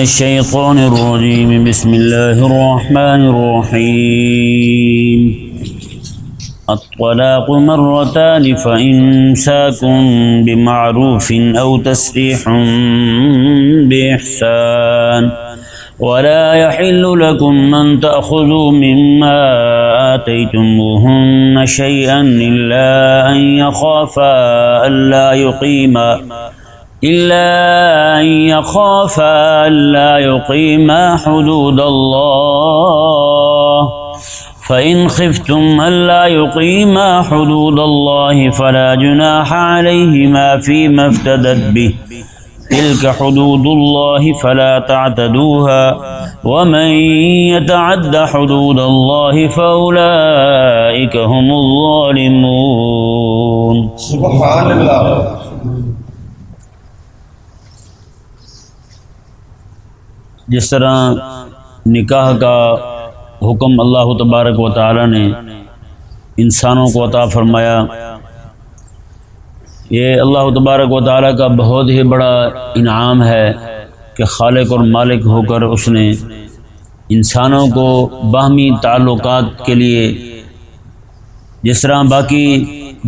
الشيطان الرجيم بسم الله الرحمن الرحيم الطلاق مرتان فإمساك بمعروف أو تسريح بإحسان ولا يحل لكم أن تأخذوا مما آتيتموهن شيئا إلا أن يخافا ألا يقيما حدود الله فإن خفتم ألا يقيما حدود الله فلا جناح عليهما فيما افتدت به تلك حدود الله فلا تعتدوها ومن يتعد حدود الله فأولئك هم الظالمون. سبحان اللہ. جس طرح نکاح کا حکم اللہ تبارک و تعالی نے انسانوں کو عطا فرمایا، یہ اللہ تبارک و تعالی کا بہت ہی بڑا انعام ہے کہ خالق اور مالک ہو کر اس نے انسانوں کو باہمی تعلقات کے لیے، جس طرح باقی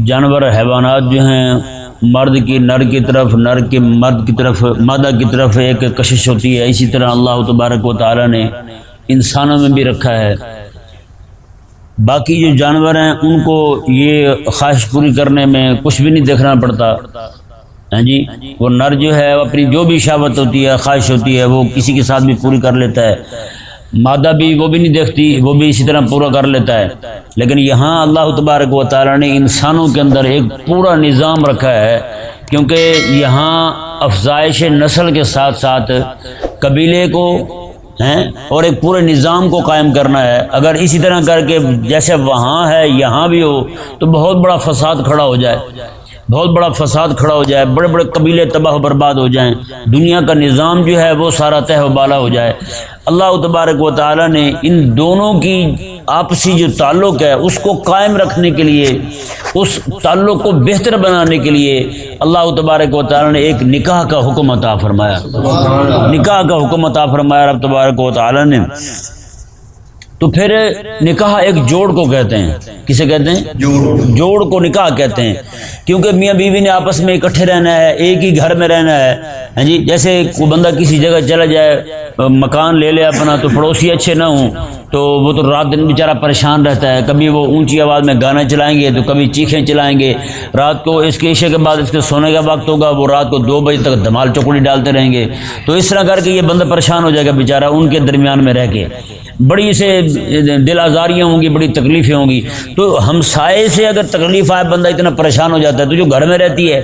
جانور حیوانات جو ہیں مرد کی نر کی طرف، نر کے مرد کی طرف، مادہ کی طرف ایک کشش ہوتی ہے، اسی طرح اللہ تبارک و تعالی نے انسانوں میں بھی رکھا ہے. باقی جو جانور ہیں ان کو یہ خواہش پوری کرنے میں کچھ بھی نہیں دیکھنا پڑتا. ہاں جی، وہ نر جو ہے اپنی جو بھی شہوت ہوتی ہے، خواہش ہوتی ہے، وہ کسی کے ساتھ بھی پوری کر لیتا ہے. مادہ بھی وہ بھی نہیں دیکھتی، وہ بھی اسی طرح پورا کر لیتا ہے. لیکن یہاں اللہ تبارک و تعالی نے انسانوں کے اندر ایک پورا نظام رکھا ہے، کیونکہ یہاں افزائش نسل کے ساتھ ساتھ قبیلے کو اور ایک پورے نظام کو قائم کرنا ہے. اگر اسی طرح کر کے جیسے وہاں ہے یہاں بھی ہو تو بہت بڑا فساد کھڑا ہو جائے، بڑے بڑے قبیلے تباہ و برباد ہو جائیں، دنیا کا نظام جو ہے وہ سارا تہ و بالا ہو جائے. اللہ تبارک و تعالی نے ان دونوں کی آپسی جو تعلق ہے اس کو قائم رکھنے کے لیے، اس تعلق کو بہتر بنانے کے لیے اللہ تبارک و تعالی نے ایک نکاح کا حکم عطا فرمایا. رب تبارک و تعالی نے. تو پھر نکاح ایک جوڑ کو کہتے ہیں. کسے کہتے ہیں؟ جوڑ کو نکاح کہتے ہیں، کیونکہ میاں بیوی نے آپس میں اکٹھے رہنا ہے، ایک ہی گھر میں رہنا ہے. ہاں جی، جیسے کوئی بندہ کسی جگہ چلا جائے، مکان لے لے اپنا، تو پڑوسی اچھے نہ ہوں تو وہ تو رات دن بیچارہ پریشان رہتا ہے. کبھی وہ اونچی آواز میں گانا چلائیں گے تو کبھی چیخیں چلائیں گے. رات کو اس کے عشاء کے بعد اس کے سونے کا وقت ہوگا، وہ رات کو 2 بجے تک دھمال چکڑی ڈالتے رہیں گے. تو اس طرح کر کے یہ بندہ پریشان ہو جائے گا بیچارہ ان کے درمیان میں رہ کے. بڑی اسے دل آزاریاں ہوں گی، بڑی تکلیفیں ہوں گی. تو ہمسائے سے اگر تکلیف آئے بندہ اتنا پریشان ہو جاتا ہے، تو جو گھر میں رہتی ہے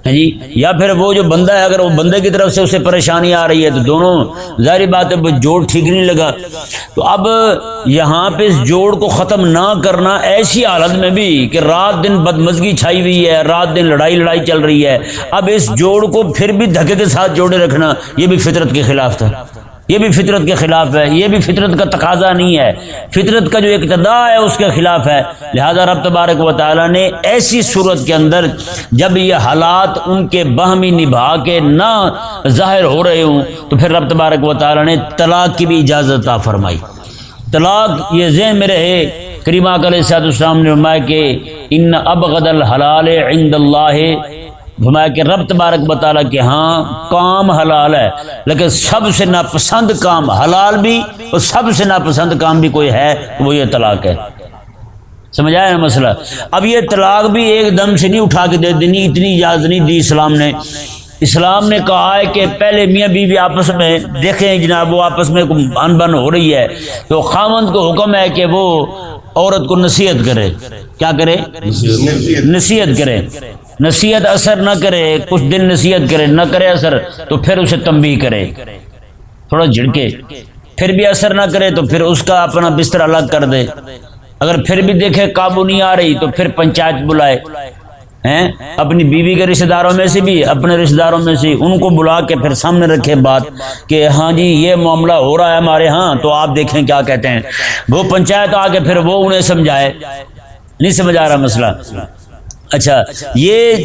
جی، یا پھر وہ جو بندہ ہے اگر وہ بندے کی طرف سے اسے پریشانی آ رہی ہے، تو دونوں ظاہری بات ہے جوڑ ٹھیک نہیں لگا. تو اب یہاں پہ اس جوڑ کو ختم نہ کرنا ایسی حالت میں بھی کہ رات دن بدمزگی چھائی ہوئی ہے، رات دن لڑائی چل رہی ہے، اب اس جوڑ کو پھر بھی دھکے کے ساتھ جوڑے رکھنا یہ بھی فطرت کے خلاف تھا، یہ بھی فطرت کے خلاف ہے، یہ بھی فطرت کا تقاضا نہیں ہے، فطرت کا جو اقتضاء ہے اس کے خلاف ہے. لہذا رب تبارک و تعالی نے ایسی صورت کے اندر جب یہ حالات ان کے باہمی نبھا کے نہ ظاہر ہو رہے ہوں تو پھر رب تبارک و تعالی نے طلاق کی بھی اجازت عطا فرمائی. طلاق یہ ذہن میں رہے، کریم آقا علیہ السلام نے فرمایا کہ ان ابغض الحلال عند اللہ، فرمایا کہ رب تبارک و تعالیٰ کے ہاں کام حلال ہے، لیکن سب سے ناپسند کام حلال بھی اور سب سے ناپسند کام بھی کوئی ہے وہ یہ طلاق ہے. سمجھ آیا نا مسئلہ؟ اب یہ طلاق بھی ایک دم سے نہیں اٹھا کے دے دینی، اتنی اجازت نہیں دی اسلام نے. اسلام نے کہا ہے کہ پہلے میاں بیوی آپس میں دیکھیں جناب، وہ آپس میں انبن ہو رہی ہے تو خاوند کو حکم ہے کہ وہ عورت کو نصیحت کرے. کیا کرے؟ نصیحت کرے. نصیحت اثر نہ کرے، کچھ دن نصیحت کرے، نہ کرے اثر تو پھر اسے تنبیہ کرے، تھوڑا جھڑکے. پھر بھی اثر نہ کرے تو پھر اس کا اپنا بستر الگ کر دے. اگر پھر بھی دیکھے قابو نہیں آ رہی تو پھر پنچایت بلائے، اپنی بیوی کے رشتہ داروں میں سے بھی، اپنے رشتہ داروں میں سے ان کو بلا کے پھر سامنے رکھے بات کہ ہاں جی یہ معاملہ ہو رہا ہے ہمارے ہاں، تو آپ دیکھیں کیا کہتے ہیں. وہ پنچایت آ کے پھر وہ انہیں سمجھائے. نہیں سمجھ آ رہا مسئلہ؟ اچھا، یہ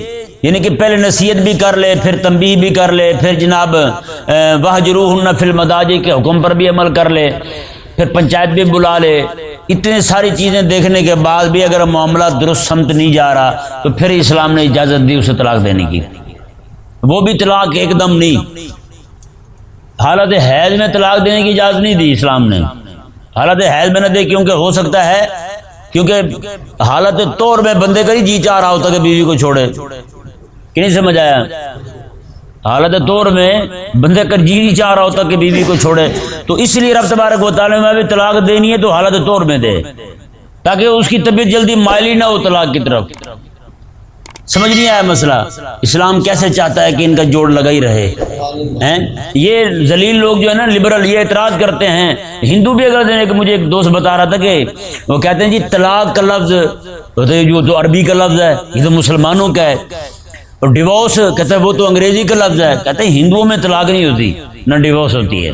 یعنی کہ پہلے نصیحت بھی کر لے، پھر تنبیہ بھی کر لے، پھر جناب وہجروہن فی المضاجع کے حکم پر بھی عمل کر لے، پھر پنچایت بھی بلا لے، اتنے ساری چیزیں دیکھنے کے بعد بھی اگر معاملہ درست سمت نہیں جا رہا تو پھر اسلام نے اجازت دی اسے طلاق دینے کی. وہ بھی طلاق ایک دم نہیں، حالت حیض میں طلاق دینے کی اجازت نہیں دی اسلام نے. حالت حیض میں نہ دے، کیونکہ ہو سکتا ہے، کیونکہ حالت طور میں بندے کا ہی جی چاہ رہا ہوتا کہ بیوی کو چھوڑے، کہ نہیں سمجھ آیا؟ حالت طور میں بندے کا جی نہیں چاہ رہا ہوتا کہ بیوی کو چھوڑے، تو اس لیے رب تبارک و تعالیٰ میں بھی طلاق دینی ہے تو حالت طور میں دے، تاکہ اس کی طبیعت جلدی مائل نہ ہو طلاق کی طرف. سمجھ نہیں آیا مسئلہ؟ اسلام کیسے چاہتا ہے کہ ان کا جوڑ لگا ہی رہے ہیں. یہ ذلیل لوگ جو ہے نا لبرل، یہ اعتراض کرتے ہیں. ہندو بھی اگر دینے کہ مجھے ایک دوست بتا رہا تھا کہ وہ کہتے ہیں جی طلاق کا لفظ جو تو عربی کا لفظ ہے، یہ تو مسلمانوں کا ہے، اور ڈیورس کہتے ہیں وہ تو انگریزی کا لفظ ہے. کہتے ہیں ہندوؤں میں طلاق نہیں ہوتی، نہ ڈیورس ہوتی ہے.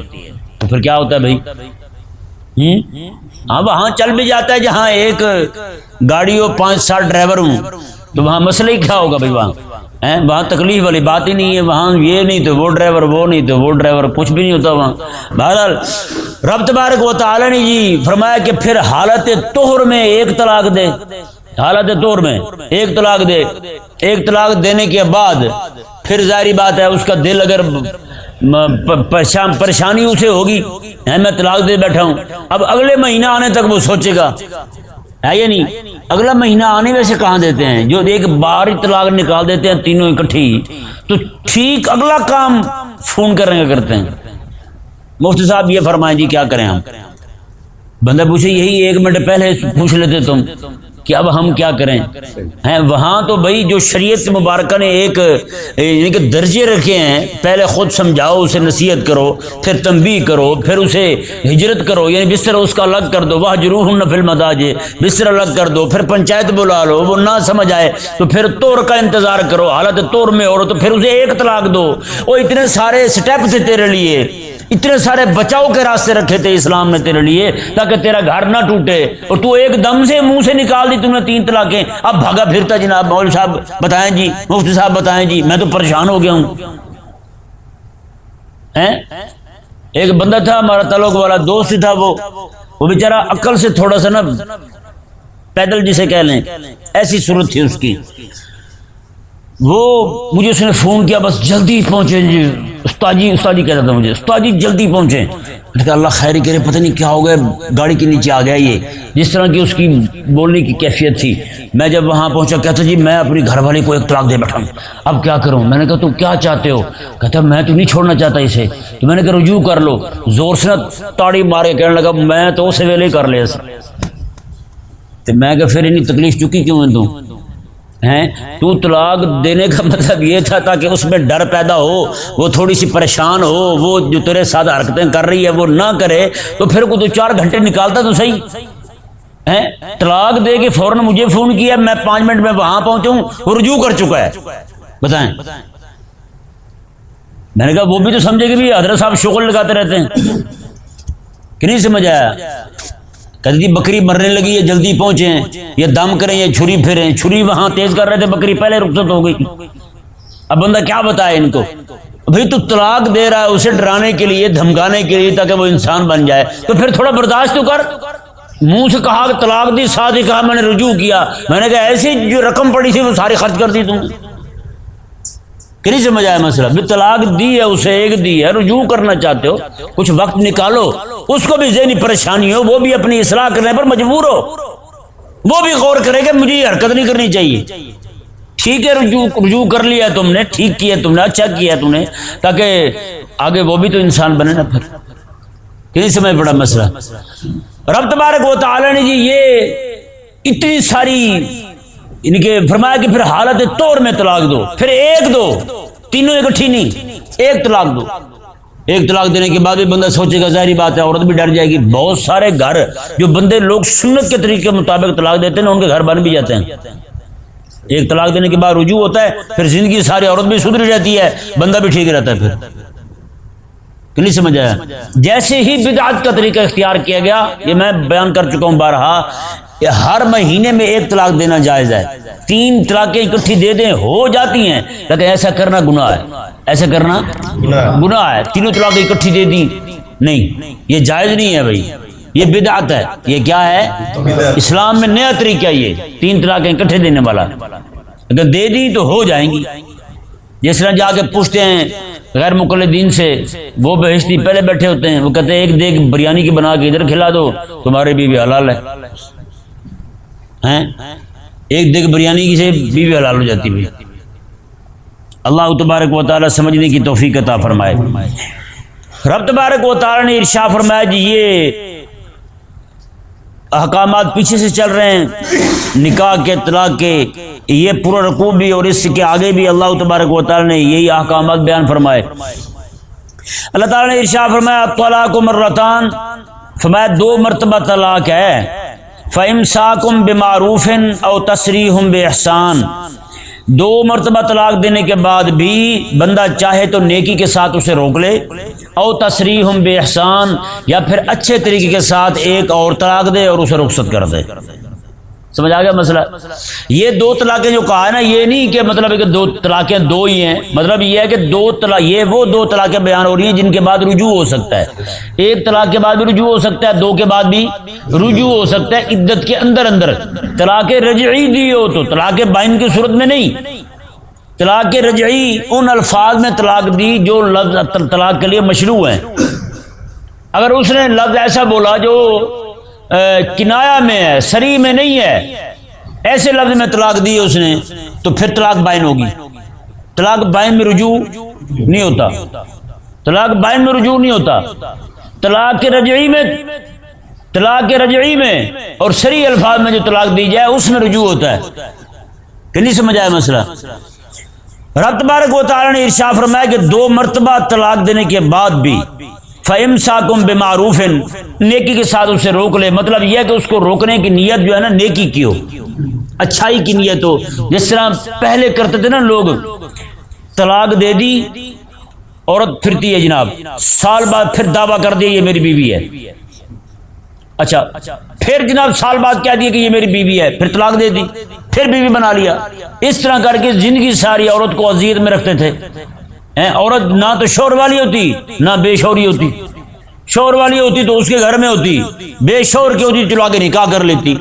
تو پھر کیا ہوتا ہے بھائی؟ ہاں وہاں چل بھی جاتا ہے جہاں ایک گاڑی ہو 5-7 ڈرائیور ہوں، تو وہاں مسئلہ ہی کیا ہوگا بھائی؟ وہاں تکلیف والی بات ہی نہیں ہے. وہاں یہ نہیں تو وہ ڈرائیور، وہ نہیں تو وہ ڈرائیور، کچھ بھی نہیں ہوتا وہاں. بہرحال رب تبارک و تعالیٰ نے جی فرمایا کہ پھر حالت طہر میں ایک طلاق دے. حالت طہر میں ایک طلاق دے. ایک طلاق دینے کے بعد پھر ظاہری بات ہے اس کا دل اگر پریشانی اسے ہوگی، میں طلاق دے بیٹھا ہوں، اب اگلے مہینہ آنے تک وہ سوچے گا، ہے یا نہیں؟ اگلا مہینہ آنے میں سے کہاں دیتے ہیں؟ جو ایک بار طلاق نکال دیتے ہیں تینوں اکٹھی، تو ٹھیک اگلا کام فون کرنے کا کرتے ہیں. مفتی صاحب یہ فرمائیں جی کیا کریں ہم؟ بندہ پوچھے یہی 1 منٹ پہلے پوچھ لیتے تم کہ اب ہم کیا کریں. ہیں وہاں تو بھائی جو شریعت مبارکہ نے ایک یعنی کہ درجے رکھے ہیں، پہلے خود سمجھاؤ، اسے نصیحت کرو، پھر تنبیہ کرو، پھر اسے ہجرت کرو، یعنی بستر اس کا الگ کر دو، وہجروہن فی المضاجع، بستر الگ کر دو، پھر پنچایت بلا لو، وہ نہ سمجھ آئے تو پھر طور کا انتظار کرو، حالت طور میں ہو تو پھر اسے ایک طلاق دو. اور اتنے سارے سٹیپ تھے تیرے لیے، اتنے سارے بچاؤ کے راستے رکھے تھے اسلام نے تیرے لیے تاکہ تیرا گھر نہ ٹوٹے، اور تو ایک دم سے منہ سے نکال دی تم نے 3 طلاقیں. اب بھاگا پھرتا جناب مولوی صاحب بتائیں جی، مفتی صاحب بتائیں جی، میں تو پریشان ہو گیا ہوں. ایک بندہ تھا ہمارا تعلق والا دوست تھا، وہ بیچارہ عقل سے تھوڑا سا نا پیدل جسے کہہ لیں ایسی صورت تھی اس کی. وہ مجھے اس نے فون کیا، بس جلدی پہنچے جی استاد جی کہتا تھا مجھے، استاد جی جلدی پہنچے. میں نے کہا اللہ خیر کرے، پتہ نہیں کیا ہو گیا، گاڑی کے نیچے آ گیا. یہ جس طرح کی اس کی بولنے کی کیفیت تھی. میں جب وہاں پہنچا کہتا جی میں اپنی گھر والی کو ایک طلاق دے بیٹھا ہوں، اب کیا کروں؟ میں نے کہا تو کیا چاہتے ہو؟ کہتا میں تو نہیں چھوڑنا چاہتا اسے. تو میں نے کہا رجوع کر لو. زور سے نہ تاڑی مار کے کہنے لگا میں تو اسے ویلے کر لے. تو میں کہا پھر اتنی تکلیف چکی کیوں ہے تو طلاق دینے کا مطلب یہ تھا تاکہ اس میں ڈر پیدا ہو، وہ تھوڑی سی پریشان ہو، وہ جو تیرے ساتھ حرکتیں کر رہی ہے وہ نہ کرے، تو پھر کو تو 4 گھنٹے نکالتا تو صحیح. طلاق دے کے فوراً مجھے فون کیا، میں 5 منٹ میں وہاں پہنچوں، وہ رجوع کر چکا ہے. بتائیں. میں نے کہا وہ بھی تو سمجھے کہ بھی حضرت صاحب شغل لگاتے رہتے ہیں کہ نہیں سمجھ آیا. کہتے جی بکری مرنے لگی ہے جلدی پہنچیں، یہ دم کریں یا چھری پھریں. چھری وہاں تیز کر رہے تھے، بکری پہلے رخصت ہو گئی. اب بندہ کیا بتائے ان کو؟ بھئی تو طلاق دے رہا ہے اسے ڈرانے کے لیے، دھمکانے کے لیے تاکہ وہ انسان بن جائے، تو پھر تھوڑا برداشت تو کر. منہ سے کہا کہ طلاق دی، ساتھ ہی کہا میں نے رجوع کیا. میں نے کہا ایسی جو رقم پڑی تھی وہ ساری خرچ کر دی تم نے. کہ نہیں سمجھ آیا مسئلہ؟ بھی طلاق دی ہے اسے، ایک دی ہے، رجوع کرنا چاہتے ہو کچھ وقت نکالو. اس کو بھی ذہنی پریشانی ہو، وہ بھی اپنی اصلاح کرنے پر مجبور ہو، وہ بھی غور کرے کہ مجھے یہ حرکت نہیں کرنی چاہیے. ٹھیک ہے رجوع کر لیا تم نے، ٹھیک کیا تم نے، اچھا کیا تم نے، تاکہ آگے وہ بھی تو انسان بنے نا. پھر کہ نہیں سمجھ پڑا مسئلہ؟ رب تبارک و تعالی نے جی یہ اتنی ساری ان کے فرمایا کہ پھر حالت طور میں طلاق دو، پھر ایک دو، تینوں اکٹھی نہیں، ایک طلاق دو. ایک طلاق دینے کے بعد بھی بندہ سوچے گا، ظاہری بات ہے عورت بھی ڈر جائے گی. بہت سارے گھر جو بندے لوگ سنت کے طریقے کے مطابق طلاق دیتے ہیں ان کے گھر بن بھی جاتے ہیں. ایک طلاق دینے کے بعد رجوع ہوتا ہے، پھر زندگی ساری عورت بھی سدھر جاتی ہے، بندہ بھی ٹھیک رہتا ہے. پھر کہ نہیں سمجھ آیا؟ جیسے ہی بدعت کا طریقہ اختیار کیا گیا، یہ میں بیان کر چکا ہوں بارہا، یہ ہر مہینے میں ایک طلاق دینا جائز ہے، 3 طلاقیں اکٹھی دے دیں ہو جاتی ہیں، لیکن ایسا کرنا گناہ ہے، ایسا کرنا گناہ ہے۔ 3 طلاقیں اکٹھی دے دی نہیں، یہ جائز نہیں ہے بھائی، یہ بدعت ہے۔ یہ کیا ہے؟ اسلام میں نیا طریقہ، یہ 3 طلاقیں اکٹھے دینے والا، اگر دے دی تو ہو جائیں گی۔ جس طرح جا کے پوچھتے ہیں غیر مقلدین سے، وہ بہشتی پہلے بیٹھے ہوتے ہیں، وہ کہتے ہیں ایک دیگ بریانی کی بنا کے ادھر کھلا دو، تمہاری بیوی حلال ہے، ہیں؟ ایک دیگ بریانی کی سے بیوی حلال ہو جاتی ہے۔ اللہ تبارک و تعالی سمجھنے کی توفیق عطا فرمائے۔ رب تبارک و تعالی نے ارشاد فرمایا جی یہ احکامات پیچھے سے چل رہے ہیں، نکاح کے، طلاق کے، یہ پورا رکوع بھی اور اس کے آگے بھی اللہ تبارک و تعالی نے یہی احکامات بیان فرمائے۔ اللہ تعالی نے ارشاد فرمایا طلاق مرتان، فرمایا 2 مرتبہ طلاق ہے، فَإِمْسَاكُمْ بِمَعْرُوفٍ أَوْ تَسْرِيحٌ بِإِحْسَانٍ، 2 مرتبہ طلاق دینے کے بعد بھی بندہ چاہے تو نیکی کے ساتھ اسے روک لے، او تصریح بِإِحْسَان، یا پھر اچھے طریقے کے ساتھ ایک اور طلاق دے اور اسے رخصت کر دے۔ سمجھ آ گیا مسئلہ؟ یہ 2 طلاقیں جو کہا ہے نا، یہ نہیں کہ مطلب ہے کہ 2 طلاقیں 2 ہی ہیں، مطلب یہ ہے کہ 2 طلاق، یہ وہ 2 طلاقیں بیان ہو رہی ہیں جن کے بعد رجوع ہو سکتا ہے، 1 طلاق کے بعد بھی رجوع ہو سکتا ہے، 2 کے بعد بھی رجوع ہو سکتا ہے، عدت کے اندر اندر۔ طلاق رجعی دی ہو تو طلاق بائن کی صورت میں نہیں، طلاق رجعی ان الفاظ میں طلاق دی جو لفظ طلاق کے لیے مشروع ہیں۔ اگر اس نے لفظ ایسا بولا جو کنایا میں ہے، صریح میں نہیں ہے، ایسے لفظ میں طلاق دی اس نے، تو پھر طلاق بائن ہوگی۔ طلاق بائن میں رجوع نہیں ہوتا، طلاق بائن میں رجوع نہیں ہوتا۔ طلاق رجعی میں اور صریح الفاظ میں جو طلاق دی جائے اس میں رجوع ہوتا ہے۔ کہ نہیں سمجھ آیا مسئلہ؟ رب تبارک و تعالی نے ارشاد فرمایا کہ 2 مرتبہ طلاق دینے کے بعد بھی فَإِمْسَاكُمْ بِمَعْرُوفٍ، نیکی کے ساتھ اسے روک لے، مطلب یہ ہے کہ اس کو روکنے کی نیت جو ہے نا نیکی کی ہو، اچھائی کی نیت ہو۔ جس طرح پہلے کرتے تھے نا لوگ، طلاق دے دی، عورت پھرتی ہے جناب، سال بعد پھر دعویٰ کر دیا یہ میری بیوی ہے، اچھا پھر جناب سال بعد کہہ دیا کہ یہ میری بیوی ہے، پھر طلاق دے دی، پھر بیوی بنا لیا۔ اس طرح کر کے زندگی ساری عورت کو اذیت میں رکھتے تھے۔ عورت نہ تو شوہر والی ہوتی نہ بے شوہری ہوتی، شوہر والی ہوتی تو اس کے گھر میں ہوتی، بے شوہر کی ہوتی تو لا کے نکاح کر لیتی۔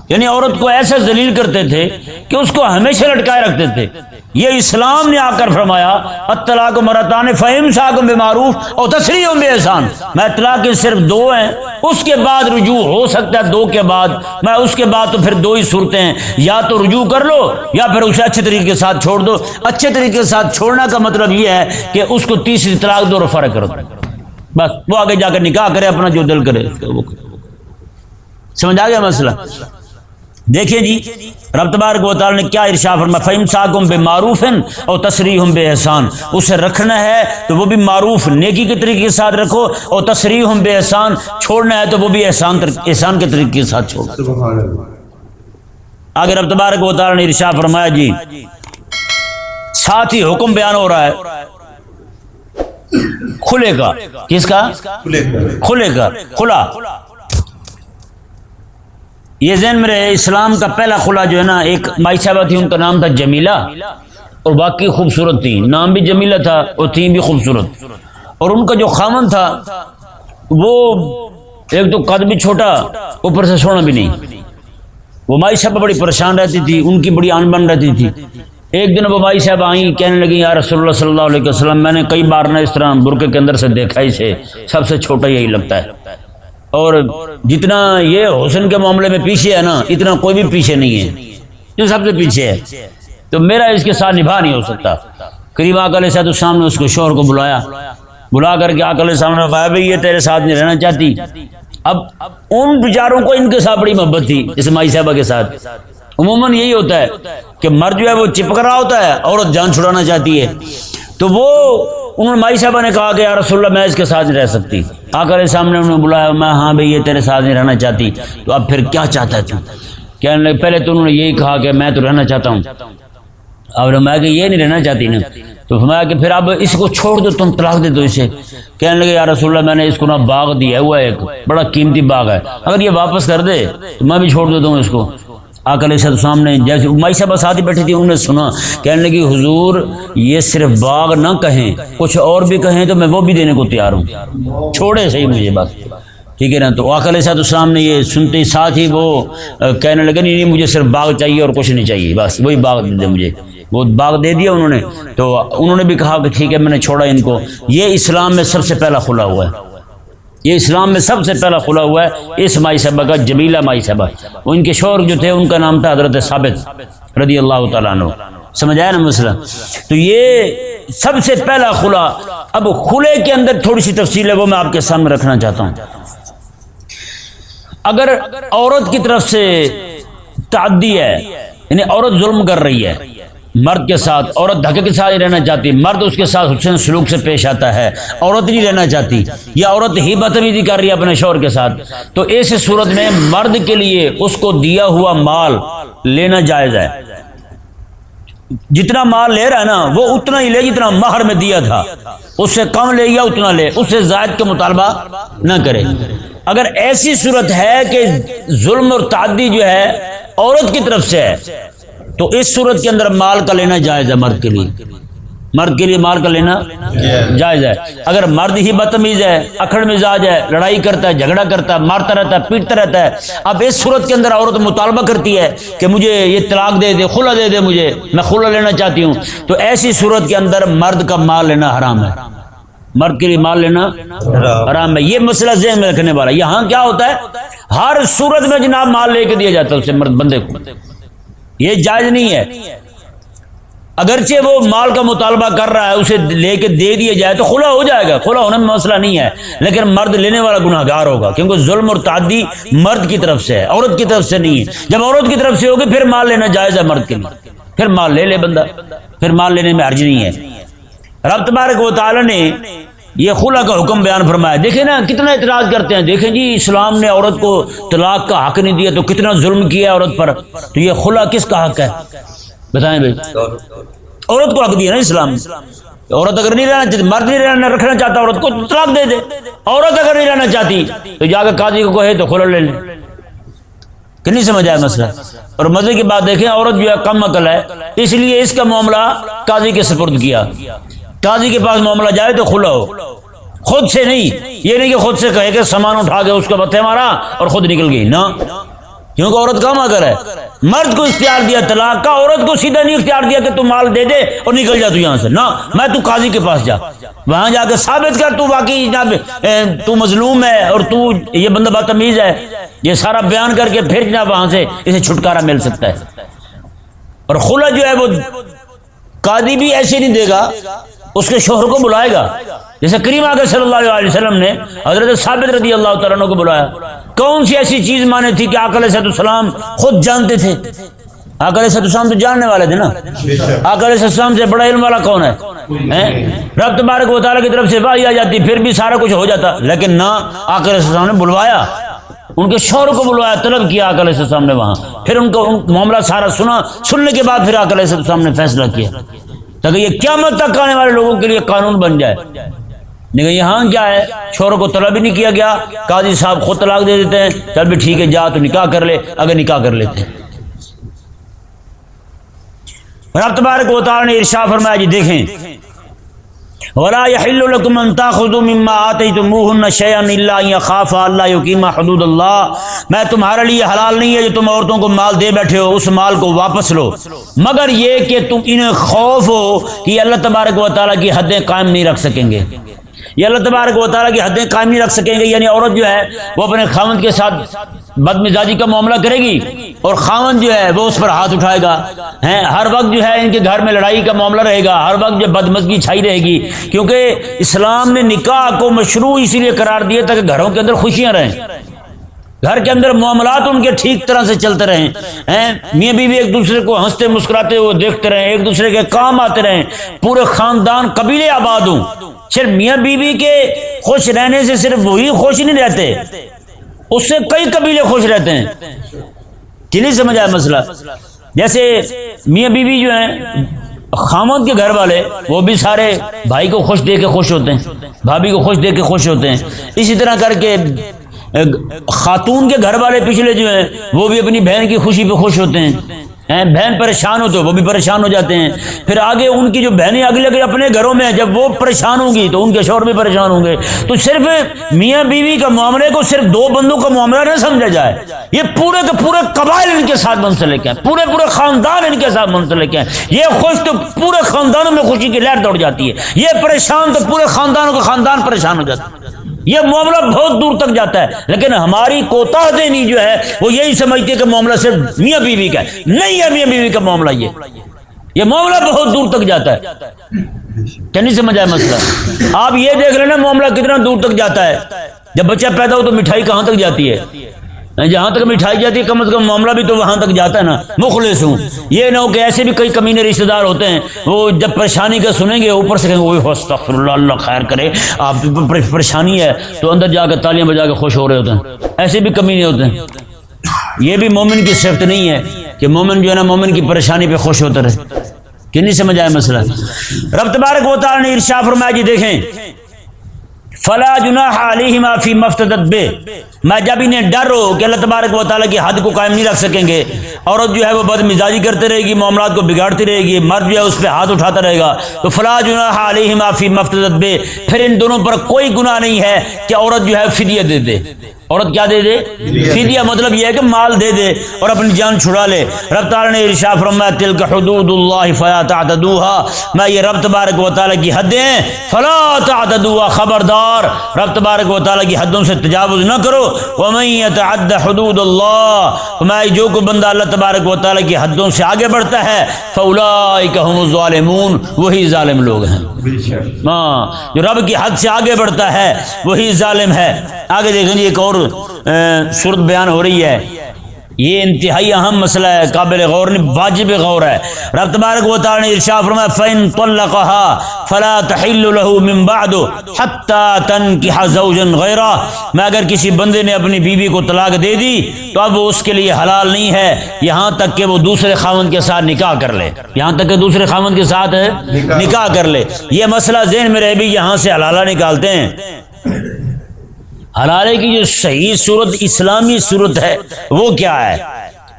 یعنی عورت کو ایسا ذلیل کرتے تھے کہ اس کو ہمیشہ لٹکائے رکھتے تھے۔ یہ اسلام نے آ کر فرمایا الطلاق مرتان فإمساک بمعروف اور تسریح بإحسان، میں طلاق صرف 2 ہیں، اس کے بعد رجوع ہو سکتا ہے 2 کے بعد، میں اس کے بعد تو پھر 2 ہی صورتیں ہیں، یا تو رجوع کر لو یا پھر اسے اچھے طریقے کے ساتھ چھوڑ دو۔ اچھے طریقے کے ساتھ چھوڑنا کا مطلب یہ ہے کہ اس کو 3ری طلاق دو اور فرق کر دو، بس وہ آگے جا کر نکاح کرے، اپنا جو دل کرے۔ سمجھ آ گیا مسئلہ؟ دیکھیں جی رب تبارک و تعالی نے کیا ارشاد فرمایا فَإِمْسَاكُمْ بِمَعْرُوفٍ أَوْ تَسْرِيحٌ بِإِحْسَان، اسے رکھنا ہے تو وہ بھی معروف نیکی کے طریقے کے ساتھ رکھو، اور تسریح بِإِحْسَان، چھوڑنا ہے تو وہ بھی احسان کے طریقے کے ساتھ چھوڑو۔ آگے رب تبارک و تعالی نے ارشاد فرمایا جی ساتھ ہی حکم بیان ہو رہا ہے کھلے کا، کس کا؟ کھلے کا، کھلا۔ یہ ذہن میں رہے اسلام کا پہلا خلا جو ہے نا، ایک مائی صاحبہ تھی، ان کا نام تھا جمیلہ، اور باقی خوبصورت تھی، نام بھی جمیلہ تھا اور تھی بھی خوبصورت، اور ان کا جو خامن تھا وہ ایک تو قد بھی چھوٹا، اوپر سے سونا بھی نہیں۔ وہ مائی صاحبہ بڑی پریشان رہتی تھی، ان کی بڑی آن بن رہتی تھی۔ ایک دن وہ مائی صاحبہ آئیں، کہنے لگی یا رسول اللہ صلی اللہ علیہ وسلم، میں نے کئی بار نہ اس طرح برقعے کے اندر سے دیکھا، اسے سب سے چھوٹا یہی لگتا ہے، اور جتنا یہ حسن کے معاملے میں پیچھے ہے نا، اتنا کوئی بھی پیچھے نہیں ہے، جو سب سے پیچھے ہے، تو میرا اس کے ساتھ نبھا نہیں ہو سکتا۔ قریب آقا علیہ السلام نے اس کو شوہر کو بلایا، بلا کر کے آقا علیہ السلام نے فرمایا بھائی یہ تیرے ساتھ نہیں رہنا چاہتی۔ اب ان بیچاروں کو ان کے ساتھ بڑی محبت تھی، جیسے مائی صاحبہ کے ساتھ عموماً یہی ہوتا ہے کہ مرد جو ہے وہ چپک رہا ہوتا ہے، عورت جان چھڑانا چاہتی ہے، تو وہ انہوں نے مائی صاحبہ نے کہا کہ یا رسول اللہ میں اس کے ساتھ نہیں رہ سکتی۔ آقا علیہ السلام نے انہوں نے بلایا، میں ہاں بھئی یہ تیرے ساتھ نہیں رہنا چاہتی، تو اب پھر کیا چاہتا ہے تو؟ کہنے لگے پہلے تو انہوں نے یہی کہا کہ میں تو رہنا چاہتا ہوں، اب میں کہ یہ نہیں رہنا چاہتی نا، تو فرمایا کہ پھر اب اس کو چھوڑ دو، تم طلاق دے دو اسے. کہنے لگے یا رسول اللہ میں نے اس کو نا باغ دیا ہوا ہے، ایک بڑا قیمتی باغ ہے، اگر یہ واپس کر دے تو میں بھی چھوڑ دیتا ہوں اس کو. آقا علیہ السلام نے جیسے مائشہ بس ساتھ ہی بیٹھی تھی، انہوں نے سنا، کہنے لگی حضور یہ صرف باغ نہ کہیں، کچھ اور بھی کہیں تو میں وہ بھی دینے کو تیار ہوں، چھوڑے صحیح مجھے بس. ٹھیک ہے نا. تو آقا علیہ السلام نے یہ سنتے ہی ساتھ ہی وہ کہنے لگے نہیں مجھے صرف باغ چاہیے اور کچھ نہیں چاہیے، بس وہی باغ دے دے مجھے. وہ باغ دے دیا انہوں نے. تو انہوں نے بھی کہا کہ ٹھیک ہے میں نے چھوڑا ان کو. یہ اسلام میں سب سے پہلا کھلا ہوا ہے، یہ اسلام میں سب سے پہلا کھلا ہوا ہے اس مائی صاحبہ کا، جمیلہ مائی صاحبہ. ان کے شوہر جو تھے ان کا نام تھا حضرت ثابت رضی اللہ تعالیٰ عنہ. سمجھ آیا نا مسئلہ. تو یہ سب سے پہلا کھلا. اب کھلے کے اندر تھوڑی سی تفصیل ہے، وہ میں آپ کے سامنے رکھنا چاہتا ہوں. اگر عورت کی طرف سے تعدی ہے، یعنی عورت ظلم کر رہی ہے مرد کے ساتھ، عورت دھکے کے ساتھ رہنا چاہتی، مرد اس کے ساتھ حسن سلوک سے پیش آتا ہے، عورت نہیں رہنا چاہتی، یا عورت ہی بدتمیزی کر رہی ہے اپنے شوہر کے ساتھ، تو ایسی صورت میں مرد کے لیے اس کو دیا ہوا مال لینا جائز ہے. جتنا مال لے رہا ہے نا وہ اتنا ہی لے جتنا مہر میں دیا تھا، اس سے کم لے یا اتنا لے، اس سے زائد کا مطالبہ نہ کرے. اگر ایسی صورت ہے کہ ظلم اور تعدی جو ہے عورت کی طرف سے ہے تو اس صورت کے اندر مال کا لینا جائز ہے. مرد کے لیے، مرد کے لیے مال کا لینا جائز ہے. اگر مرد ہی بدتمیز ہے، اکڑ مزاج ہے، لڑائی کرتا ہے، جھگڑا کرتا ہے، مارتا رہتا ہے، پیٹتا رہتا ہے، اب اس صورت کے اندر عورت مطالبہ کرتی ہے کہ مجھے یہ طلاق دے دے، خلا دے دے، مجھے میں خلا لینا چاہتی ہوں، تو ایسی صورت کے اندر مرد کا مال لینا حرام ہے. مرد کے لیے مال لینا حرام ہے. یہ مسئلہ ذہن میں رکھنے والا. یہاں کیا ہوتا ہے ہر صورت میں جناب مال لے کے دیا جاتا ہے اسے مرد بندے کو، یہ جائز نہیں ہے. اگرچہ وہ مال کا مطالبہ کر رہا ہے اسے لے کے دے دیا جائے تو خلا ہو جائے گا، خلا ہونے میں مسئلہ نہیں ہے، لیکن مرد لینے والا گناہ گار ہوگا کیونکہ ظلم اور تعدی مرد کی طرف سے ہے، عورت کی طرف سے نہیں ہے. جب عورت کی طرف سے ہوگی پھر مال لینا جائز ہے مرد کے لیے، پھر مال لے لے بندہ، پھر مال لینے میں حرج نہیں ہے. رب تبارک و تعالی نے یہ خلا کا حکم بیان فرمایا. دیکھیں نا کتنا اعتراض کرتے ہیں، دیکھیں جی اسلام نے عورت کو طلاق کا حق نہیں دیا تو کتنا ظلم کیا ہے عورت پر، تو یہ خلا کس کا حق ہے بتائیں بھائی؟ عورت کو حق دیا نا اسلام نے. عورت اگر نہیں رہنا چاہتی، مرد نہیں رکھنا چاہتا عورت کو، طلاق دے دے. عورت اگر نہیں رہنا چاہتی تو جا کے قاضی کو کہے تو خلا لے لے. کہ نہیں سمجھ آیا مسئلہ؟ اور مزے کی بات دیکھیں عورت جو ہے کم عقل ہے، اس لیے اس کا معاملہ قاضی کے سپرد کیا. قاضی کے پاس معاملہ جائے تو کھلا ہو، خود سے نہیں. یہ نہیں کہ خود سے کہے کہ سامان اٹھا کے اس کا بتے مارا اور خود نکل گئی نا، کیونکہ عورت کم عقل ہے. مرد کو اختیار دیا طلاق کا، عورت کو سیدھا نہیں اختیار دیا کہ تو مال دے دے اور نکل جا تو یہاں سے. نہ، میں تو قاضی کے پاس جا، وہاں جا کے ثابت کر تو واقعی جناب تو مظلوم ہے اور تو یہ بندہ بدتمیز ہے، یہ سارا بیان کر کے پھر جناب وہاں سے اسے چھٹکارا مل سکتا ہے. اور خلا جو ہے وہ قاضی بھی ایسے نہیں دے گا، اس کے شوہر کو بلائے گا. جیسے کریم آقا صلی اللہ علیہ وسلم نے حضرت ثابت رضی اللہ تعالیٰ عنہ کو بلایا. کون سی ایسی چیز مانے تھی کہ آقا علیہ السلام خود جانتے تھے؟ آقا علیہ السلام تو جاننے والے تھے نا. آقا علیہ السلام سے بڑا علم والا کون ہے؟ رب تبارک و تعالیٰ کی طرف سے وحی آ جاتی پھر بھی سارا کچھ ہو جاتا، لیکن نہ، آقا علیہ السلام نے بلوایا، ان کے شوہر کو بلوایا، طلب کیا آقا علیہ السلام نے وہاں، پھر ان کو معاملہ سارا سنا، سننے کے بعد پھر آقا علیہ السلام نے فیصلہ کیا تاکہ یہ قیامت تک آنے والے لوگوں کے لیے قانون بن جائے. لیکن یہاں کیا ہے، شوہر کو طلب ہی نہیں کیا گیا، قاضی صاحب خود طلاق دے دیتے ہیں، چل بھی ٹھیک ہے جا تو نکاح کر لے، اگر نکاح کر لیتے ہیں. رب تبارک و تعالی نے ارشاد فرمایا جی دیکھیں وَلَا يَحِلُّ لَكُمْ أَن تَأْخُذُوا مِمَّا آتَيْتُمُوهُنَّ شَيْئًا إِلَّا أَن يَخَافَا أَلَّا يُقِيمَا حُدُودَ اللَّهِ. میں تمہارے لیے حلال نہیں ہے جو تم عورتوں کو مال دے بیٹھے ہو اس مال کو واپس لو، مگر یہ کہ تم انہیں خوف ہو کہ یہ اللہ تبارک و تعالیٰ کی حدیں قائم نہیں رکھ سکیں گے. یہ اللہ تبارک و تعالیٰ کی حدیں قائم نہیں رکھ سکیں گے، یعنی عورت جو ہے وہ اپنے خاوند کے ساتھ بد مزاجی کا معاملہ کرے گی اور خاوند جو ہے وہ اس پر ہاتھ اٹھائے گا. ہر وقت جو ہے ان کے گھر میں لڑائی کا معاملہ رہے گا، ہر وقت جو بدمزگی چھائی رہے گی، کیونکہ اسلام نے نکاح کو مشروع اسی لیے قرار دیا تاکہ گھروں کے اندر خوشیاں رہیں، گھر کے اندر معاملات ان کے ٹھیک طرح سے چلتے رہیں، میاں بیوی ایک دوسرے کو ہنستے مسکراتے ہوئے دیکھتے رہیں، ایک دوسرے کے کام آتے رہیں، پورے خاندان قبیلے آباد ہوں. صرف میاں بیوی کے خوش رہنے سے صرف وہی خوش نہیں رہتے، اس سے کئی قبیلے خوش رہتے ہیں. کہ نہیں سمجھ آیا مسئلہ؟ جیسے میاں بیوی جو ہیں خامد کے گھر والے وہ بھی سارے بھائی کو خوش دے کے خوش ہوتے ہیں، بھابھی کو خوش دے کے خوش ہوتے ہیں. اسی طرح کر کے خاتون کے گھر والے پچھلے جو ہیں وہ بھی اپنی بہن کی خوشی پہ خوش ہوتے ہیں. بہن پریشان ہو تو وہ بھی پریشان ہو جاتے ہیں. پھر آگے ان کی جو بہنیں اگلے اپنے گھروں میں جب وہ پریشان ہوں گی تو ان کے شوہر بھی پریشان ہوں گے. تو صرف میاں بیوی کا معاملے کو صرف دو بندوں کا معاملہ نہ سمجھا جائے، یہ پورے کے پورے قبائل ان کے ساتھ منسلک ہیں، پورے خاندان ان کے ساتھ منسلک ہیں. یہ خوش تو پورے خاندانوں میں خوشی کی لہر دوڑ جاتی ہے، یہ پریشان تو پورے خاندانوں کا خاندان پریشان ہو جاتا ہے. یہ معاملہ بہت دور تک جاتا ہے. لیکن ہماری کوتاہ دینی جو ہے وہ یہی سمجھتی ہے کہ معاملہ صرف میاں بیوی کا ہے. نہیں ہے میاں بیوی کا معاملہ، یہ معاملہ بہت دور تک جاتا ہے. کیا نہیں سمجھ آیا مسئلہ؟ آپ یہ دیکھ لینا معاملہ کتنا دور تک جاتا ہے. جب بچہ پیدا ہو تو مٹھائی کہاں تک جاتی ہے؟ جہاں تک مٹھائی جاتی ہے کم از کم معاملہ بھی تو وہاں تک جاتا ہے نا. مخلص ہوں، یہ نہ ہو کہ ایسے بھی کئی کمینے رشتہ دار ہوتے ہیں وہ جب پریشانی کا سنیں گے اوپر سے کہیں گے استغفر اللہ اللہ خیر کرے، آپ پریشانی ہے، تو اندر جا کے تالیاں بجا کے خوش ہو رہے ہوتے ہیں. ایسے بھی کمینے ہوتے ہیں. یہ بھی مومن کی صفت نہیں ہے کہ مومن جو ہے نا مومن کی پریشانی پہ خوش ہوتا رہے. کہ نہیں سمجھ آیا مسئلہ؟ رب تبارک و تعالی نے ارشاد فرمایا جی دیکھیں فلا جناح علیہما فی مفتدت بہ، میں جب انہیں ڈر ہو کہ اللہ تبارک و تعالیٰ کی حد کو قائم نہیں رکھ سکیں گے، عورت جو ہے وہ بد مزاجی کرتے رہے گی، معاملات کو بگاڑتی رہے گی، مرد جو ہے اس پہ ہاتھ اٹھاتا رہے گا، تو فلا جناح علیہما فی مفتدت بہ، پھر ان دونوں پر کوئی گناہ نہیں ہے کہ عورت جو ہے فدیہ دے دے. عورت کیا دے دے؟ فدیہ. مطلب یہ ہے کہ مال دے دے اور اپنی جان چھڑا لے. رب تعالیٰ نے ارشاد فرمایا تلک حدود اللہ فلا تعتدوها، میں یہ رب تبارک و تعالیٰ کی حدیں ہیں، فلا تعتدوها، خبردار رب تبارک و تعالیٰ کی حدوں سے تجاوز نہ کرو. ومن یتعد حدود اللہ، میں جو کوئی بندہ اللہ تبارک و تعالیٰ کی حدوں سے آگے بڑھتا ہے فاولئک هم الظالمون، وہی ظالم لوگ ہیں. ہاں، جو رب کی حد سے آگے بڑھتا ہے وہی ظالم ہے. آگے دیکھیں جی ایک اور صورت بیان ہو رہی ہے، یہ انتہائی اہم مسئلہ ہے، قابل غور نہیں، واجب غور ہے. رب تبارک و تعالی نے ارشاد فرمایا فَإِن طَلَّقَهَا فَلَا تَحِلُّ لَهُ مِن بَعْدُ حَتَّى تَنكِحَ زَوْجًا غَيْرَهُ، میں اگر کسی بندے نے اپنی بیوی کو طلاق دے دی تو اب وہ اس کے لیے حلال نہیں ہے یہاں تک کہ وہ دوسرے خاوند کے ساتھ نکاح کر لے، یہاں تک کہ دوسرے خاوند کے ساتھ نکاح کر لے. یہ مسئلہ ذہن میں رہے بھی یہاں سے حلالہ نکالتے ہیں. حلالے کی جو صحیح صورت اسلامی صورت ہے وہ کیا ہے؟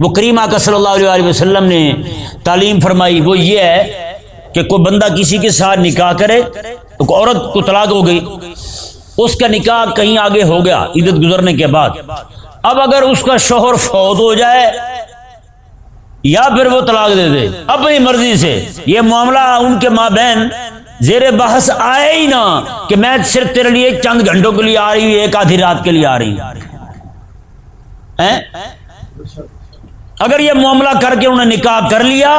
وہ کریم آقا صلی اللہ علیہ وسلم نے تعلیم فرمائی، وہ یہ ہے کہ کوئی بندہ کسی کے ساتھ نکاح کرے، تو عورت کو طلاق ہو گئی، اس کا نکاح کہیں آگے ہو گیا عدت گزرنے کے بعد، اب اگر اس کا شوہر فوت ہو جائے یا پھر وہ طلاق دے دے اپنی مرضی سے، یہ معاملہ ان کے ماں بہن زیر بحث آئے ہی نہ کہ میں صرف تیرے لیے چند گھنٹوں کے لیے آ رہی ہوں، ایک آدھی رات کے لیے آ رہی ہوں. اگر یہ معاملہ کر کے انہوں نے نکاح کر لیا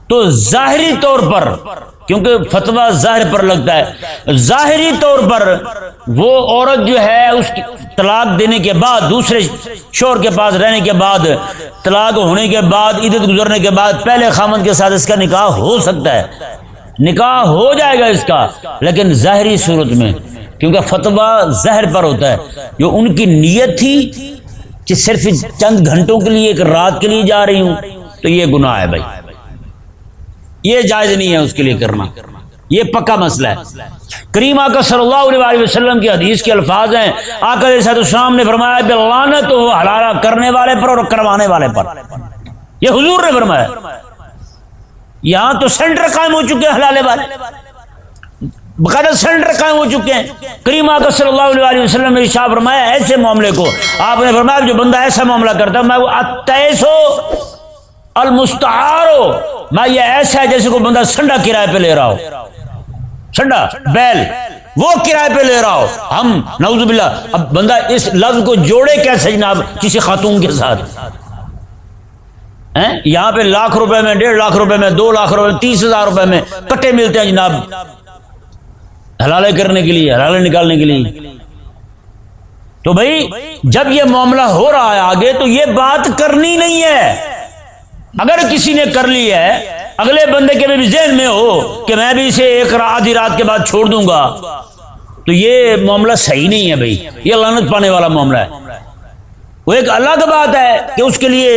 تو ظاہری طور پر، کیونکہ فتویٰ ظاہر پر لگتا ہے، ظاہری طور پر وہ عورت جو ہے اس کی طلاق دینے کے بعد، دوسرے شوہر کے پاس رہنے کے بعد، طلاق ہونے کے بعد، عدت گزرنے کے بعد پہلے خامند کے ساتھ اس کا نکاح ہو سکتا ہے، نکاح ہو جائے گا اس کا، لیکن ظاہری صورت میں، کیونکہ فتویٰ ظاہر پر ہوتا ہے. جو ان کی نیت تھی کہ صرف چند گھنٹوں کے لیے، ایک رات کے لیے جا رہی ہوں، تو یہ گناہ ہے بھائی، یہ جائز نہیں ہے اس کے لیے کرنا، یہ پکا مسئلہ ہے. کریم آقا صلی اللہ علیہ وسلم کی حدیث کے الفاظ ہیں، آقا علیہ السلام نے فرمایا کہ لعنت ہو حلالہ کرنے والے پر اور کروانے والے پر. یہ حضور نے فرمایا. یہاں تو سینٹر قائم ہو چکے ہیں حلالے والے، باقاعدہ سینٹر قائم ہو چکے ہیں. کریم آقا صلی اللہ علیہ وسلم نے ارشاد فرمایا ایسے معاملے کو، آپ نے فرمایا جو بندہ ایسا معاملہ کرتا ہے میں وہ التیس ہو المستعار ہو، میں یہ ایسا ہے جیسے کوئی بندہ سنڈا کرائے پہ لے رہا ہو، سنڈا بیل وہ کرائے پہ لے رہا ہو. ہم نعوذ باللہ اب بندہ اس لفظ کو جوڑے کیسے جناب کسی خاتون کے ساتھ؟ یہاں پہ لاکھ روپے میں، 1.5 لاکھ روپے میں، 2 لاکھ روپے میں، 30,000 روپے میں کٹے ملتے ہیں جناب حلالے کرنے کے لیے، حلالے نکالنے کے لیے. تو بھائی جب یہ معاملہ ہو رہا ہے آگے تو یہ بات کرنی نہیں ہے. اگر کسی نے کر لی ہے، اگلے بندے کے بھی ذہن میں ہو کہ میں بھی اسے ایک آدھی رات کے بعد چھوڑ دوں گا، تو یہ معاملہ صحیح نہیں ہے بھائی، یہ لعنت پانے والا معاملہ ہے. وہ ایک الگ بات ہے کہ اس کے لیے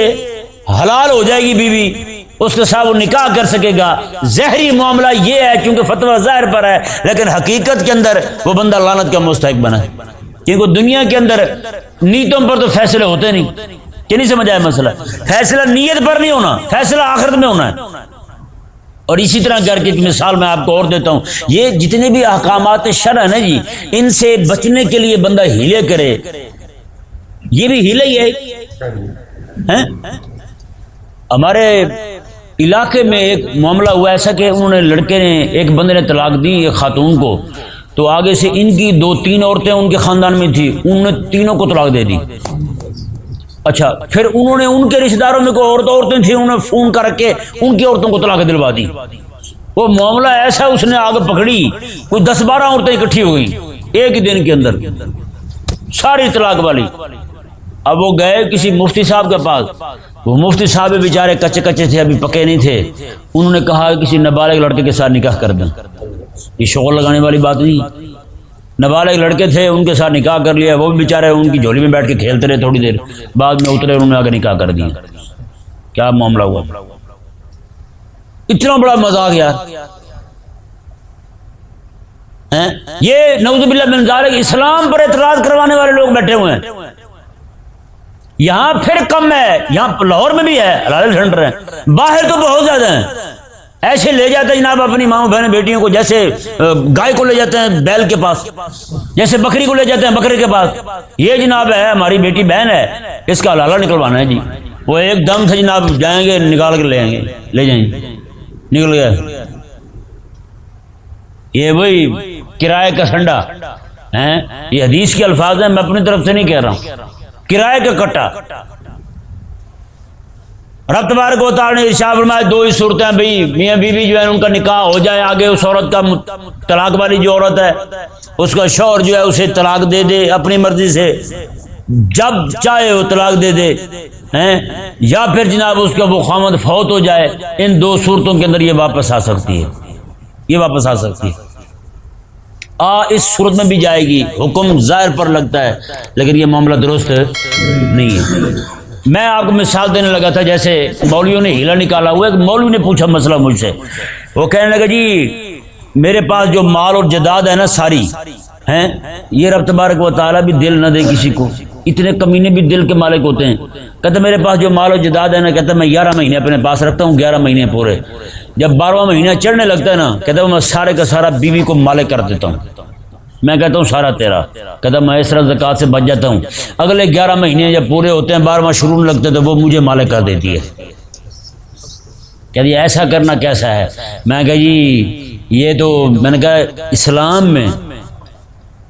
حلال ہو جائے گی بیوی، اس کے ساتھ وہ نکاح کر سکے گا. ظاہری معاملہ یہ ہے کیونککہ فتویٰ ظاہر پر ہے، لیکن حقیقت کے اندر وہ بندہ لعنت کا مستحق بنا ہے، کیونکہ دنیا کے اندر نیتوں پر تو فیصلے ہوتے نہیں. کہ نہیں سمجھ آیا مسئلہ؟ فیصلہ نیت پر نہیں ہونا، فیصلہ آخرت میں ہونا ہے. اور اسی طرح کر کے ایک مثال میں آپ کو اور دیتا ہوں. یہ جتنے بھی احکامات شرع ہیں نا جی، ان سے بچنے کے لیے بندہ ہیلے کرے، یہ بھی ہیلے ہی ہے. ہمارے علاقے میں ایک معاملہ ہوا ایسا کہ انہوں نے لڑکے نے، ایک بندے نے طلاق دی ایک خاتون کو، تو آگے سے ان کی 2-3 عورتیں ان کے خاندان میں تھی، انہوں نے تینوں کو طلاق دے دی. اچھا، پھر انہوں نے ان کے رشتہ داروں میں کوئی عورتیں تھیں، انہوں نے فون کر کے ان کی عورتوں کو طلاق دلوا دی. وہ معاملہ ایسا اس نے آگے پکڑی، کوئی 10-12 عورتیں اکٹھی ہو گئیں ایک ہی دن کے اندر، ساری طلاق والی. اب وہ گئے کسی مفتی صاحب کے پاس، وہ مفتی صاحب بیچارے کچے کچے تھے، ابھی پکے نہیں تھے. انہوں نے کہا کہ کسی نابالغ لڑکے کے ساتھ نکاح کر دیں. یہ شغل لگانے والی بات نہیں، نابالغ لڑکے تھے ان کے ساتھ نکاح کر لیا. وہ بھی بیچارے ان کی جھولی میں بیٹھ کے کھیلتے رہے، تھوڑی دیر بعد میں اترے، انہوں نے آگے نکاح کر دیا. کیا معاملہ ہوا؟ اتنا بڑا مذاق یار. یہ نعوذ باللہ من ذالک اسلام پر اعتراض کروانے والے لوگ بیٹھے ہوئے ہیں. یہاں پھر کم ہے، یہاں لاہور میں بھی ہے حلال سینٹر ہے، باہر تو بہت زیادہ ہیں. ایسے لے جاتے ہیں جناب اپنی ماؤں بہنوں بیٹیوں کو، جیسے گائے کو لے جاتے ہیں بیل کے پاس، جیسے بکری کو لے جاتے ہیں بکرے کے پاس. یہ جناب ہے ہماری بیٹی بہن ہے، اس کا حلالہ نکلوانا ہے جی. وہ ایک دم سے جناب جائیں گے نکال کے لے آئیں گے، لے جائیں گے، نکل گیا. یہ وہی کرائے کا سنڈا ہیں، یہ حدیث کے الفاظ ہیں، میں اپنی طرف سے نہیں کہہ رہا ہوں. کرائے کا کٹا. رب تبارک و تعالی نے ارشاد فرمایا 2 ہی صورتیں بھئی، میاں بیوی جو ہے ان کا نکاح ہو جائے، آگے اس عورت کا طلاق والی جو عورت ہے اس کا شوہر جو ہے اسے طلاق دے دے اپنی مرضی سے، جب چاہے وہ طلاق دے دے ہیں، یا پھر جناب اس کا وہ خامد فوت ہو جائے. ان 2 صورتوں کے اندر یہ واپس آ سکتی ہے، یہ واپس آ سکتی ہے. اس صورت میں بھی جائے گی. حکم ظاہر پر لگتا ہے لیکن یہ معاملہ درست نہیں ہے. میں آپ کو مثال دینے لگا تھا، جیسے مولویوں نے ہیلا نکالا ہوا ہے. مولوی نے پوچھا مسئلہ مجھ سے، وہ کہنے لگا جی میرے پاس جو مال اور جائیداد ہے نا ساری ہیں، یہ رب تبارک و تعالیٰ بھی دل نہ دے کسی کو. اتنے کمینے بھی دل کے مالک ہوتے ہیں. کہتے میرے پاس جو مال اور جائیداد ہے نا، کہتا میں 11 مہینے اپنے پاس رکھتا ہوں، 11 مہینے پورے. جب 12واں مہینہ چڑھنے لگتا ہے نا، کہتا میں سارے کا سارا بیوی کو مالک کر دیتا ہوں. میں کہتا ہوں سارا تیرا. کہتا میں اس طرح زکوٰۃ سے بچ جاتا ہوں. اگلے 11 مہینے جب پورے ہوتے ہیں، 12واں شروع ہونے لگتے تو وہ مجھے مالک کر دیتی ہے. کہتی ایسا کرنا کیسا ہے؟ میں کہا جی یہ تو، میں نے کہا اسلام میں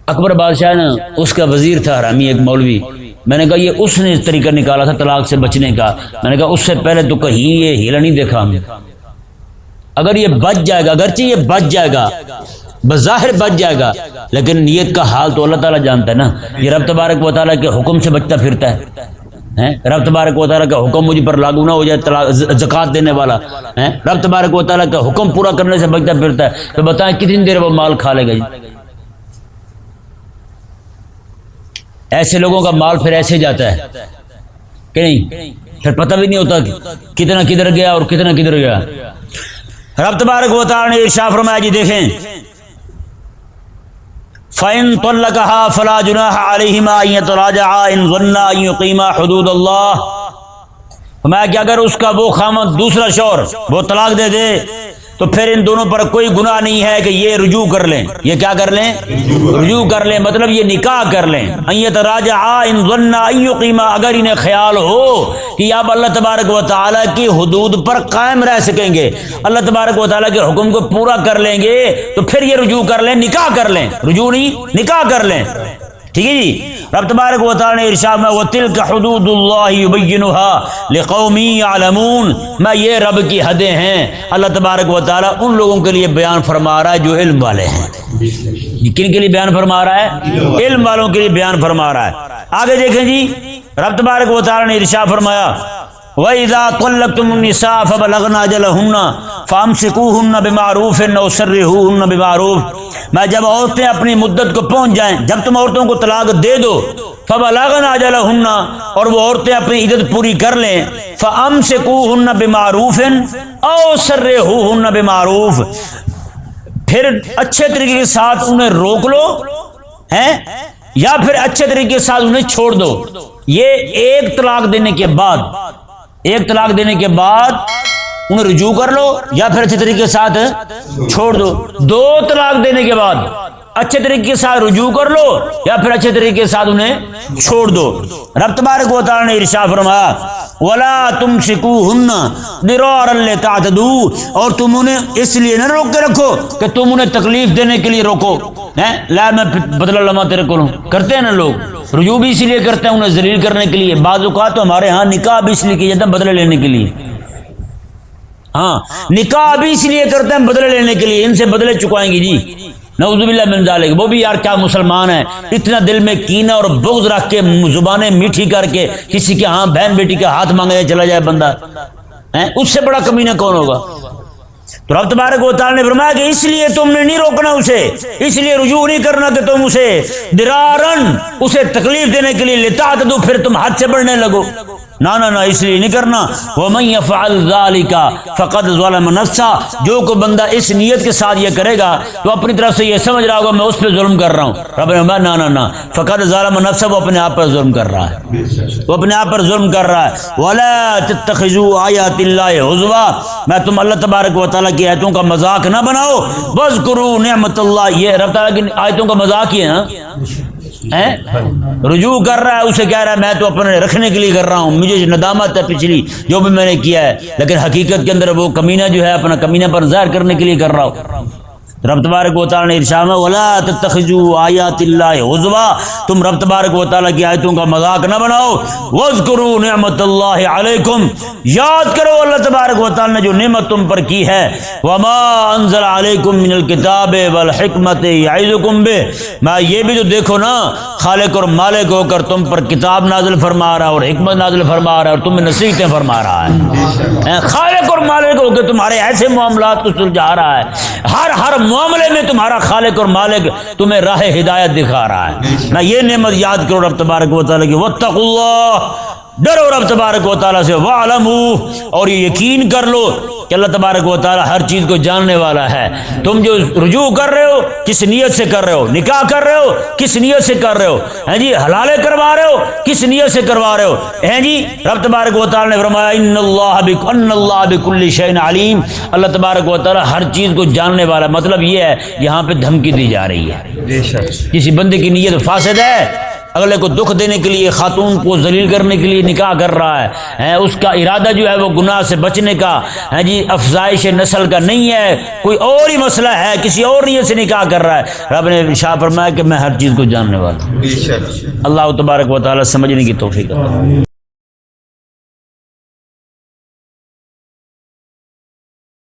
اکبر بادشاہ نا اس کا وزیر تھا حرامی ایک مولوی. میں نے کہا یہ اس نے طریقہ نکالا تھا طلاق سے بچنے کا. میں نے کہا اس سے پہلے تو کہیں یہ ہیلا نہیں دیکھا ہم. اگر یہ بچ جائے گا، اگرچہ یہ بچ جائے گا، بظاہر بچ جائے گا، لیکن نیت کا حال تو اللہ تعالیٰ جانتا ہے نا. یہ رب تبارک و تعالیٰ کے حکم سے بچتا پھرتا ہے. رب تبارک و تعالیٰ کا حکم مجھ پر لاگو نہ ہو جائے، زکوٰۃ دینے والا ہے، رب تبارک و تعالیٰ کا حکم پورا کرنے سے بچتا پھرتا ہے، تو بتائیں کتنی دیر وہ مال کھا لے گا جی. ایسے لوگوں کا مال پھر ایسے جاتا ہے کہ نہیں، پھر پتہ بھی نہیں ہوتا کتنا کدھر گیا اور کتنا کدھر گیا. رب تبارک و تعالیٰ نے ارشاد فرمایا جی دیکھیں، فَإِن طَلَّقَهَا فَلَا جُنَاحَ عَلَيْهِمَا أَن يَتَرَاجَعَا إِن ظَنَّا أَن يُقِيمَا حُدُودَ اللَّهِ. فرمایا کہ اگر اس کا وہ خامد دوسرا شوہر وہ طلاق دے دے تو پھر ان دونوں پر کوئی گناہ نہیں ہے کہ یہ رجوع کر لیں. یہ کیا کر لیں؟ رجوع کر لیں، مطلب یہ نکاح کر لیں. ان یتراجعا ان ظنّا ان یقیما، اگر انہیں خیال ہو کہ اب اللہ تبارک و تعالیٰ کی حدود پر قائم رہ سکیں گے، اللہ تبارک و تعالیٰ کے حکم کو پورا کر لیں گے، تو پھر یہ رجوع کر لیں، نکاح کر لیں. رجوع نہیں، نکاح کر لیں. ٹھیک ہے جی. رب تبارک و تعالیٰ نے ارشاد میں وَتِلْكَ حُدُودُ اللَّهِ يُبَيِّنُهَا لِقَوْمٍ يَعْلَمُونَ، میں یہ رب کی حدیں ہیں، اللہ تبارک و تعالیٰ ان لوگوں کے لیے بیان فرما رہا ہے جو علم والے ہیں. کن کے لیے بیان فرما رہا ہے؟ علم والوں کے لیے بیان فرما رہا ہے. آگے دیکھیں جی، رب تبارک و تعالیٰ نے ارشاد فرمایا وَإِذَا طَلَّقْتُمُ النِّسَاءَ فَبَلَغْنَ أَجَلَهُنَّ فَأَمْسِكُوهُنَّ بِمَعْرُوفٍ أَوْ سَرِّحُوهُنَّ بِمَعْرُوفٍ، میں جب عورتیں اپنی مدت کو پہنچ جائیں، جب تم عورتوں کو طلاق دے دو، فَبَلَغْنَ أَجَلَهُنَّ، اور وہ عورتیں اپنی عدت پوری کر لیں، فَأَمْسِكُوهُنَّ بِمَعْرُوفٍ أَوْ سَرِّحُوهُنَّ بِمَعْرُوفٍ، پھر اچھے طریقے کے ساتھ انہیں روک لو ہیں، یا پھر اچھے طریقے کے ساتھ انہیں چھوڑ دو۔ یہ ایک طلاق دینے کے بعد، ایک طلاق دینے کے بعد انہیں رجوع کر لو یا پھر اچھے طریقے کے ساتھ چھوڑ دو۔ دو طلاق دینے کے بعد اچھے طریقے کے ساتھ رجوع کر لو یا پھر اچھے طریقے کے ساتھ انہیں چھوڑ دو۔ رب تبارک و تعالی نے ارشاد فرمایا وَلَا تُمْسِكُوهُنَّ ضِرَارًا لِتَعْتَدُوا، اور تم انہیں اس لیے نہ روک کے رکھو کہ تم انہیں تکلیف دینے کے لیے روکو، لا میں بدلہ لما تیرے کو لوں، کرتے ہیں نا لوگ، رجوع بھی اس لیے کرتے ہیں انہیں ذلیل کرنے کے لیے، بعض اوقات تو ہمارے ہاں نکاح بھی اس لیے کیا جاتا ہے بدلے لینے کے لیے، ہاں نکاح بھی اس لیے کرتے ہیں بدلے لینے کے لیے، ان سے بدلے چکوائیں گے جی، نعوذ باللہ من ذالک۔ وہ بھی یار کیا مسلمان ہیں، اتنا دل میں کینہ اور بغض رکھ کے زبانیں میٹھی کر کے کسی کے ہاں بہن بیٹی کا ہاتھ مانگے چلا جائے بندہ، اس سے بڑا کمینہ کون ہوگا؟ تو رب تبارک و تعالی نے فرمایا کہ اس لیے تم نے نہیں روکنا اسے، اس لیے رجوع نہیں کرنا کہ تم اسے درارن، اسے تکلیف دینے کے لیے لتعتدوا، پھر تم حد سے بڑھنے لگو، نہ اس لیے نہیں کرنا۔ وَمَن يَفْعَلْ ذَلِكَ فَقَدْ ظَلَمَ نَفْسَهُ، جو کو بندہ اس نیت کے ساتھ یہ کرے گا تو اپنی طرف سے یہ سمجھ رہا ہوگا میں اس پہ ظلم کر رہا ہوں، رب نے فرمایا نہ فقد ظلم نفسه، وہ اپنے آپ پر ظلم کر رہا ہے، وہ اپنے آپ پر ظلم کر رہا ہے۔ وَلَا تَتَّخِذُوا آيَاتِ اللَّهِ هُزُوًا، میں تم اللہ تبارک و تعالیٰ کی آیتوں کا مذاق نہ بناؤ، وَاذْكُرُوا نِعْمَتَ اللَّهِ، یہ رب تعالیٰ کی آیتوں کا مذاق ہی ہے نا، رجوع کر رہا ہے، اسے کہہ رہا ہے میں تو اپنے رکھنے کے لیے کر رہا ہوں، مجھے ندامت ہے پچھلی جو بھی میں نے کیا ہے، لیکن حقیقت کے اندر وہ کمینہ جو ہے اپنا کمینہ پر ظاہر کرنے کے لیے کر رہا ہو۔ رب تبارک و تعالی نے ارشاد میں ولا تتخذوا آیات اللہ ہزوا، تم رب تبارک و تعالی کی آیتوں کا مذاق نہ بناؤ۔ واذکروا نعمت اللہ علیکم، یاد کرو اللہ تبارک و تعالی نے جو نعمت تم پر کی ہے۔ وما انزل علیکم من الکتاب والحکمت یعظکم بہ، میں یہ بھی تو دیکھو نا خالق اور مالک ہو کر تم پر کتاب نازل فرما رہا ہے اور حکمت نازل فرما رہا ہے اور تمہیں نصیحتیں فرما رہا ہے۔ خالق اور مالک ہو کے تمہارے ایسے معاملات کو سلجھا رہا ہے، ہر معاملے میں تمہارا خالق اور مالک تمہیں راہ ہدایت دکھا رہا ہے نا۔ یہ نعمت یاد کرو رب تبارک و تعالیٰ کی، واتقوا اللہ، ڈرو رب تبارک و تعالیٰ سے، واعلموا، اور یہ یقین کر لو کہ اللہ تبارک و تعالیٰ ہر چیز کو جاننے والا ہے۔ تم جو رجوع کر رہے ہو کس نیت سے کر رہے ہو، نکاح کر رہے ہو کس نیت سے کر رہے ہو، ہیں جی حلالے کروا رہے ہو کس نیت سے کروا رہے ہو، ہیں جی رب تبارک و تعالیٰ نے فرمایا ان اللہ بکل شیء علیم، اللہ تبارک و تعالیٰ ہر چیز کو جاننے والا۔ مطلب یہ ہے یہاں پہ دھمکی دی جا رہی ہے، کسی بندے کی نیت فاسد ہے، اگلے کو دکھ دینے کے لیے، خاتون کو ذلیل کرنے کے لیے نکاح کر رہا ہے، اس کا ارادہ جو ہے وہ گناہ سے بچنے کا ہے جی، افزائش نسل کا نہیں ہے، کوئی اور ہی مسئلہ ہے، کسی اور نیت سے نکاح کر رہا ہے۔ رب نے ارشاد فرمایا کہ میں ہر چیز کو جاننے والا ہوں۔ اللہ تبارک و تعالی سمجھنے کی توفیق عطا فرمائے۔